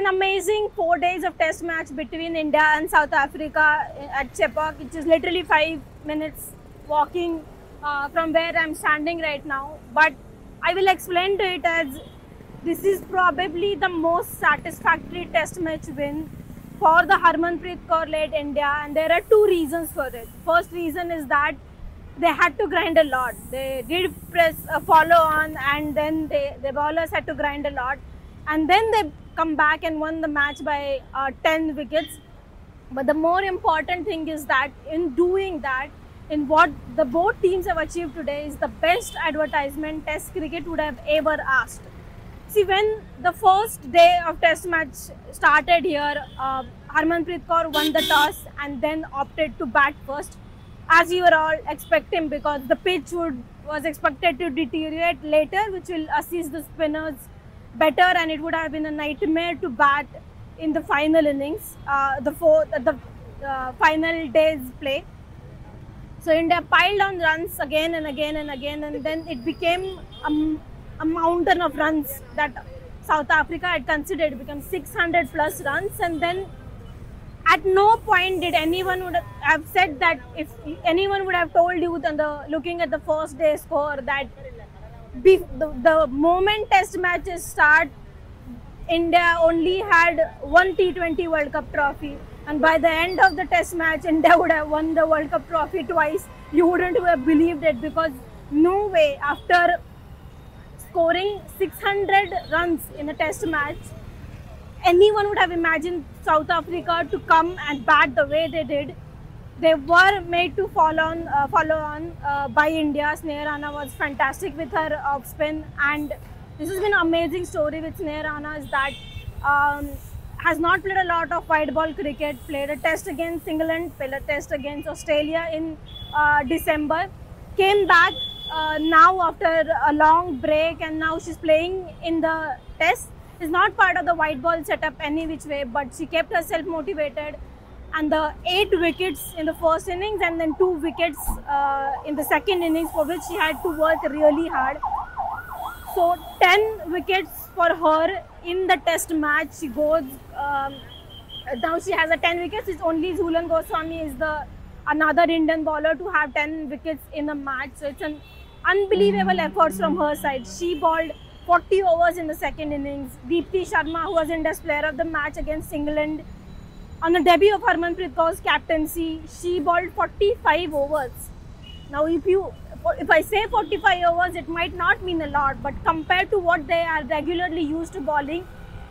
an amazing 4 days of test match between India and South Africa at Chepauk, which is literally 5 minutes walking from where I'm standing right now. But I will explain to it as this is probably the most satisfactory test match win for the Harmanpreet Kaur-led India, and there are two reasons for it. First reason is that they had to grind a lot. They did press a follow on, and then the bowlers had to grind a lot, and then they come back and won the match by 10 wickets. But the more important thing is that in doing that, in what the both teams have achieved today is the best advertisement Test cricket would have ever asked. See, when the first day of Test match started here, Harmanpreet Kaur won the toss and then opted to bat first, as you were all expecting, because the pitch was expected to deteriorate later, which will assist the spinners better, and it would have been a nightmare to bat in the final innings, the final day's play. So India piled on runs again and again and again, and then it became a mountain of runs that South Africa had considered. It became 600 plus runs, and then at no point did anyone would have said that, if anyone would have told you looking at the first day score, that the moment test matches start, India only had one T20 World Cup trophy, and by the end of the test match, India would have won the World Cup trophy twice. You wouldn't have believed it, because no way, after scoring 600 runs in a test match, anyone would have imagined South Africa to come and bat the way they did. They were made to follow on by India. Sneha Rana was fantastic with her off spin, and this has been an amazing story with Sneha Rana, is that has not played a lot of white ball cricket, played a test against England, played a test against Australia in December, came back now after a long break, and now she's playing in the test. Is not part of the white ball setup any which way, but she kept herself motivated, and the 8 wickets in the first innings and then 2 wickets in the second innings, for which she had to work really hard. So 10 wickets for her in the test match. She goes now she has a 10 wickets. It's only Jhulan Goswami is the another Indian bowler to have 10 wickets in a match. So it's an unbelievable effort from her side. She bowled 40 overs in the second innings. Deepti Sharma, who was India's player of the match against England, on the debut of Harmanpreet Kaur's captaincy, she bowled 45 overs. Now, if I say 45 overs, it might not mean a lot, but compared to what they are regularly used to bowling,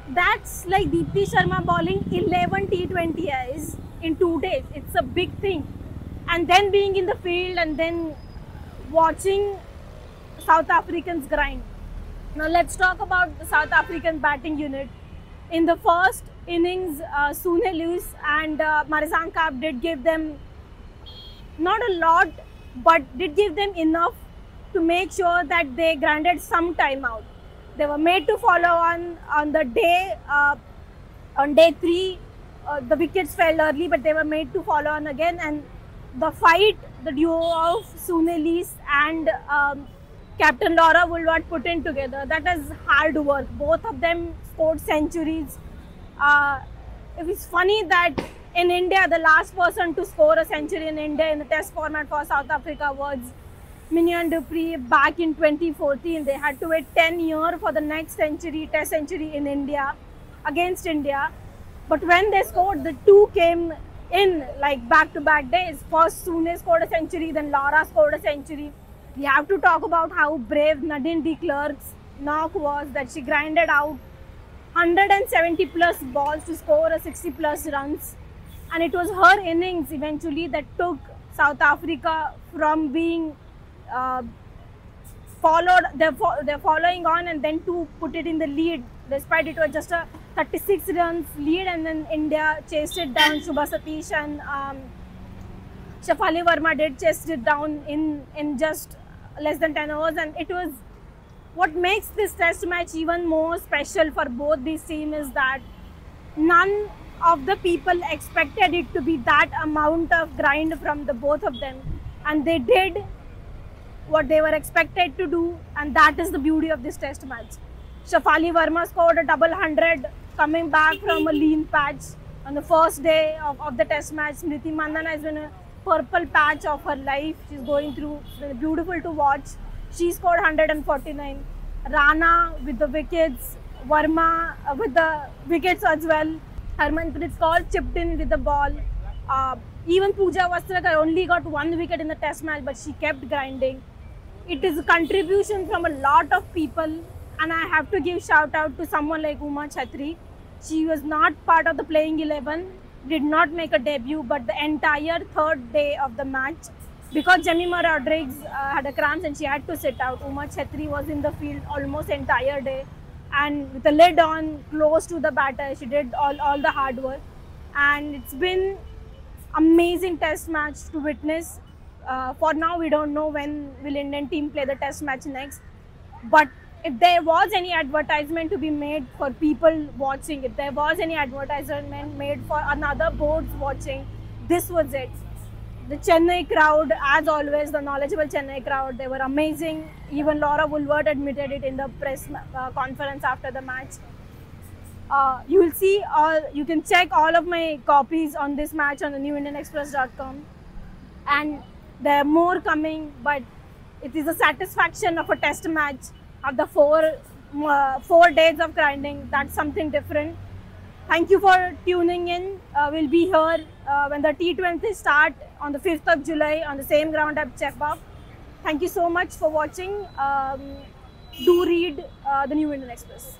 that's like Deepti Sharma bowling 11 T20Is in 2 days. It's a big thing. And then being in the field and then watching South Africans grind. Now let's talk about the South African batting unit. In the first innings, Sune Lewis and Marizanne Kapp did give them not a lot, but did give them enough to make sure that they granted some time out. They were made to follow on the day, on day 3, the wickets fell early, but they were made to follow on again, and the fight, the duo of Sune Lewis and Captain Laura Woolward put in together, that is hard work. Both of them scored centuries. It was funny that in India, the last person to score a century in India in the test format for South Africa was Mignon du Preez back in 2014. They had to wait 10 years for the next century, test century in India, against India. But when they scored, the two came in like back-to-back days. First Sune scored a century, then Laura scored a century. We have to talk about how brave Nadine de Klerk's knock was, that she grinded out 170 plus balls to score a 60 plus runs, and it was her innings eventually that took South Africa from being they're following on, and then to put it in the lead, despite it was just a 36 runs lead, and then India chased it down. Shubha Satish and Shafali Verma did chase it down in just less than 10 overs, and it was what makes this test match even more special for both these teams is that none of the people expected it to be that amount of grind from the both of them, and they did what they were expected to do, and that is the beauty of this test match. Shafali Verma scored a double 100, coming back from a lean patch on the first day of the test match. Smriti Mandhana has been a purple patch of her life. She's going through. It's been beautiful to watch. She scored 149. Rana with the wickets. Verma with the wickets as well. Harmanpreet Kaur chipped in with the ball. Even Pooja Vastrakar only got 1 wicket in the test match, but she kept grinding. It is a contribution from a lot of people, and I have to give shout out to someone like Uma Chhatri. She was not part of the playing 11, did not make a debut, but the entire third day of the match, because Jemima Rodriguez had a cramp and she had to sit out, Uma Chhatri was in the field almost entire day, and with the lid on, close to the batter, she did all the hard work. And it's been amazing test match to witness. For now, we don't know when will Indian team play the test match next. But if there was any advertisement to be made for people watching, if there was any advertisement made for another boards watching, this was it. The Chennai crowd, as always, the knowledgeable Chennai crowd, they were amazing. Even Laura Woolward admitted it in the press conference after the match. You will see you can check all of my copies on this match on the newindianexpress.com, and there are more coming, but it is a satisfaction of a test match after 4 days of grinding. That's something different. Thank you for tuning in. We'll be here when the T20 start on the 5th of July on the same ground at Chepauk. Thank you so much for watching. Do read the New Indian Express.